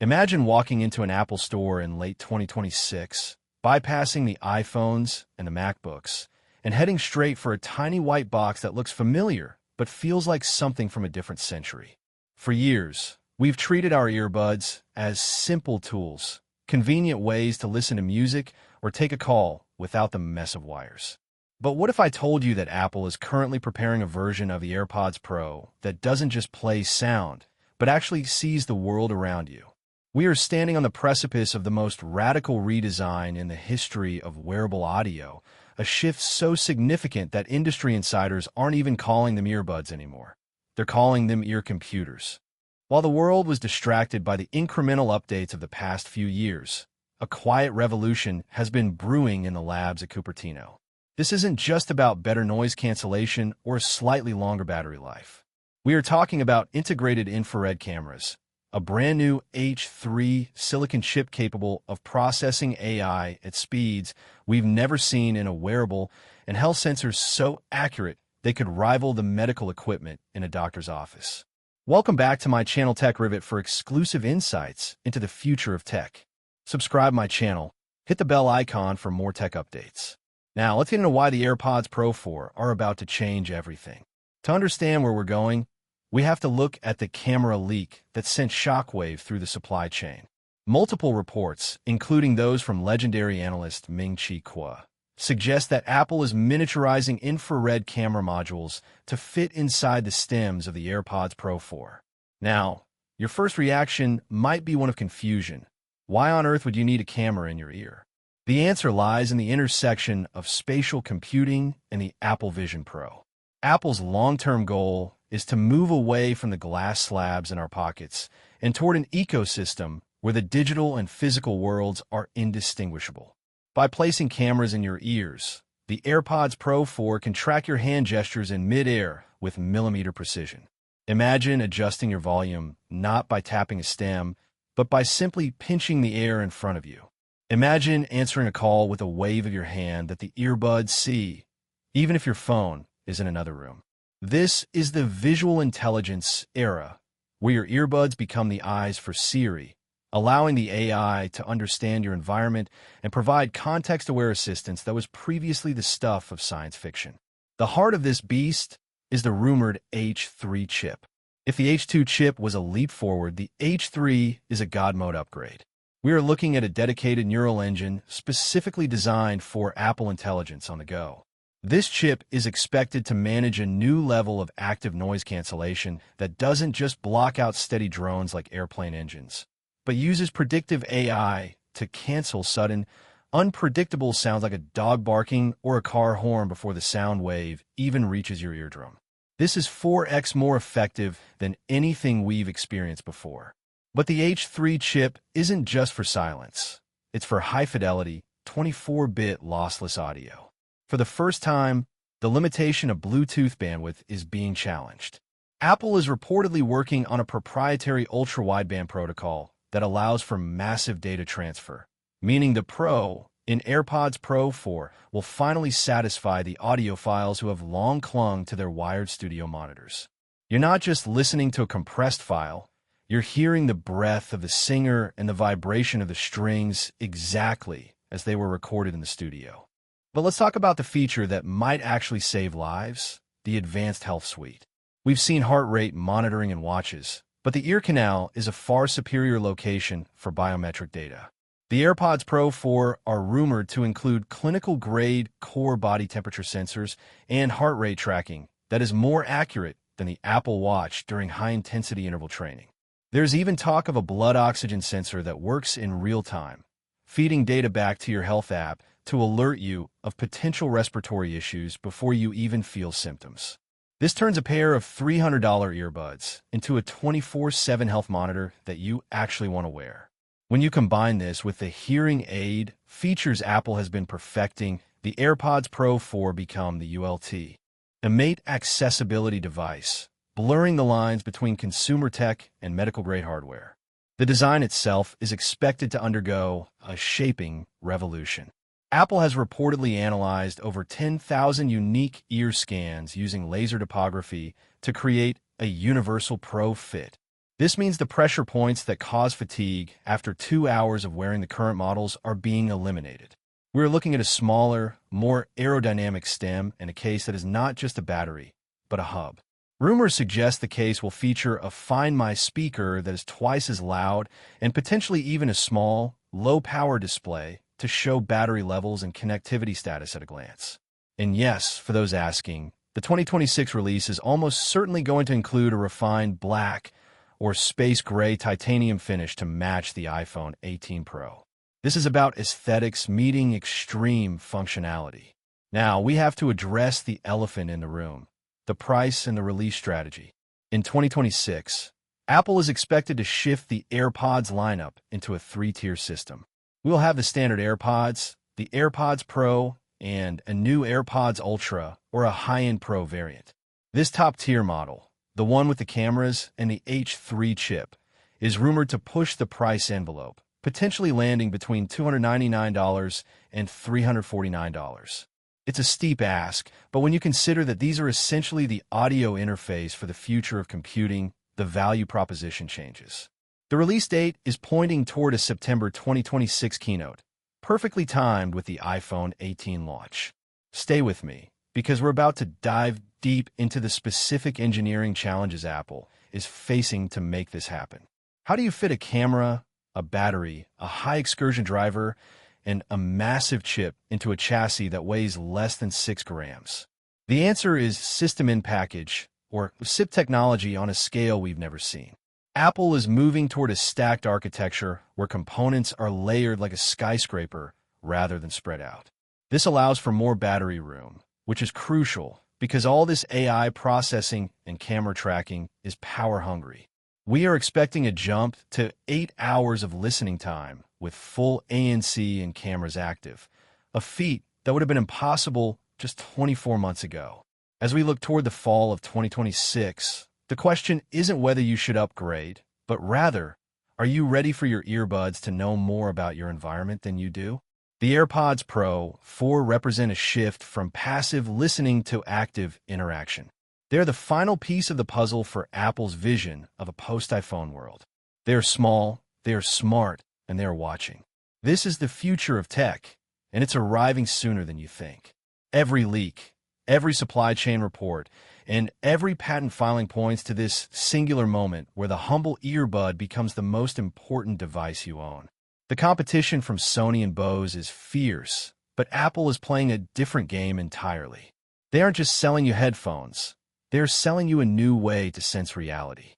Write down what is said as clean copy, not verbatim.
Imagine walking into an Apple store in late 2026, bypassing the iPhones and the MacBooks, and heading straight for a tiny white box that looks familiar but feels like something from a different century. For years, we've treated our earbuds as simple tools, convenient ways to listen to music or take a call without the mess of wires. But what if I told you that Apple is currently preparing a version of the AirPods Pro that doesn't just play sound, but actually sees the world around you? We are standing on the precipice of the most radical redesign in the history of wearable audio, a shift so significant that industry insiders aren't even calling them earbuds anymore. They're calling them ear computers. While the world was distracted by the incremental updates of the past few years, a quiet revolution has been brewing in the labs at Cupertino. This isn't just about better noise cancellation or a slightly longer battery life. We are talking about integrated infrared cameras, a brand new H3 silicon chip capable of processing AI at speeds we've never seen in a wearable, and health sensors so accurate they could rival the medical equipment in a doctor's office. Welcome back to my channel Tech Rivet for exclusive insights into the future of tech. Subscribe my channel, hit the bell icon for more tech updates. Now let's get into why the AirPods Pro 4 are about to change everything. To understand where we're going, we have to look at the camera leak that sent shockwave through the supply chain. Multiple reports, including those from legendary analyst Ming-Chi Kuo, suggest that Apple is miniaturizing infrared camera modules to fit inside the stems of the AirPods Pro 4. Now, your first reaction might be one of confusion. Why on earth would you need a camera in your ear? The answer lies in the intersection of spatial computing and the Apple Vision Pro. Apple's long-term goal is to move away from the glass slabs in our pockets and toward an ecosystem where the digital and physical worlds are indistinguishable. By placing cameras in your ears, the AirPods Pro 4 can track your hand gestures in mid-air with millimeter precision. Imagine adjusting your volume not by tapping a stem, but by simply pinching the air in front of you. Imagine answering a call with a wave of your hand that the earbuds see, even if your phone is in another room. This is the visual intelligence era, where your earbuds become the eyes for Siri, allowing the AI to understand your environment and provide context-aware assistance that was previously the stuff of science fiction. The heart of this beast is the rumored H3 chip. If the H2 chip was a leap forward, the H3 is a God mode upgrade. We are looking at a dedicated neural engine specifically designed for Apple Intelligence on the go. This chip is expected to manage a new level of active noise cancellation that doesn't just block out steady drones like airplane engines, but uses predictive AI to cancel sudden, unpredictable sounds like a dog barking or a car horn before the sound wave even reaches your eardrum. This is 4x more effective than anything we've experienced before. But the H3 chip isn't just for silence. It's for high-fidelity, 24-bit lossless audio. For the first time, the limitation of Bluetooth bandwidth is being challenged. Apple is reportedly working on a proprietary ultra-wideband protocol that allows for massive data transfer, meaning the Pro in AirPods Pro 4 will finally satisfy the audiophiles who have long clung to their wired studio monitors. You're not just listening to a compressed file, you're hearing the breath of the singer and the vibration of the strings exactly as they were recorded in the studio. But let's talk about the feature that might actually save lives, the Advanced Health Suite. We've seen heart rate monitoring in watches, but the ear canal is a far superior location for biometric data. The AirPods Pro 4 are rumored to include clinical-grade core body temperature sensors and heart rate tracking that is more accurate than the Apple Watch during high-intensity interval training. There's even talk of a blood oxygen sensor that works in real time, feeding data back to your health app to alert you of potential respiratory issues before you even feel symptoms. This turns a pair of $300 earbuds into a 24/7 health monitor that you actually want to wear. When you combine this with the hearing aid features Apple has been perfecting, the AirPods Pro 4 become the ULT, a mate accessibility device, blurring the lines between consumer tech and medical-grade hardware. The design itself is expected to undergo a shaping revolution. Apple has reportedly analyzed over 10,000 unique ear scans using laser topography to create a universal Pro fit. This means the pressure points that cause fatigue after 2 hours of wearing the current models are being eliminated. We're looking at a smaller, more aerodynamic stem and a case that is not just a battery, but a hub. Rumors suggest the case will feature a Find My speaker that is twice as loud and potentially even a small, low-power display to show battery levels and connectivity status at a glance. And yes, for those asking, the 2026 release is almost certainly going to include a refined black or space gray titanium finish to match the iPhone 18 Pro. This is about aesthetics meeting extreme functionality. Now, we have to address the elephant in the room: the price and the release strategy. In 2026, Apple is expected to shift the AirPods lineup into a three-tier system. We'll have the standard AirPods, the AirPods Pro, and a new AirPods Ultra or a high-end Pro variant. This top-tier model, the one with the cameras and the H3 chip, is rumored to push the price envelope, potentially landing between $299 and $349. It's a steep ask, but when you consider that these are essentially the audio interface for the future of computing, the value proposition changes. The release date is pointing toward a September 2026 keynote, perfectly timed with the iPhone 18 launch. Stay with me, because we're about to dive deep into the specific engineering challenges Apple is facing to make this happen. How do you fit a camera, a battery, a high-excursion driver, and a massive chip into a chassis that weighs less than 6 grams? The answer is system-in-package, or SIP technology on a scale we've never seen. Apple is moving toward a stacked architecture where components are layered like a skyscraper rather than spread out. This allows for more battery room, which is crucial because all this AI processing and camera tracking is power-hungry. We are expecting a jump to 8 hours of listening time with full ANC and cameras active, a feat that would have been impossible just 24 months ago. As we look toward the fall of 2026, the question isn't whether you should upgrade, but rather, are you ready for your earbuds to know more about your environment than you do? The AirPods Pro 4 represent a shift from passive listening to active interaction. They're the final piece of the puzzle for Apple's vision of a post-iPhone world. They are small, they are smart, and they are watching. This is the future of tech, and it's arriving sooner than you think. Every leak, every supply chain report, and every patent filing points to this singular moment where the humble earbud becomes the most important device you own. The competition from Sony and Bose is fierce, but Apple is playing a different game entirely. They aren't just selling you headphones. They're selling you a new way to sense reality.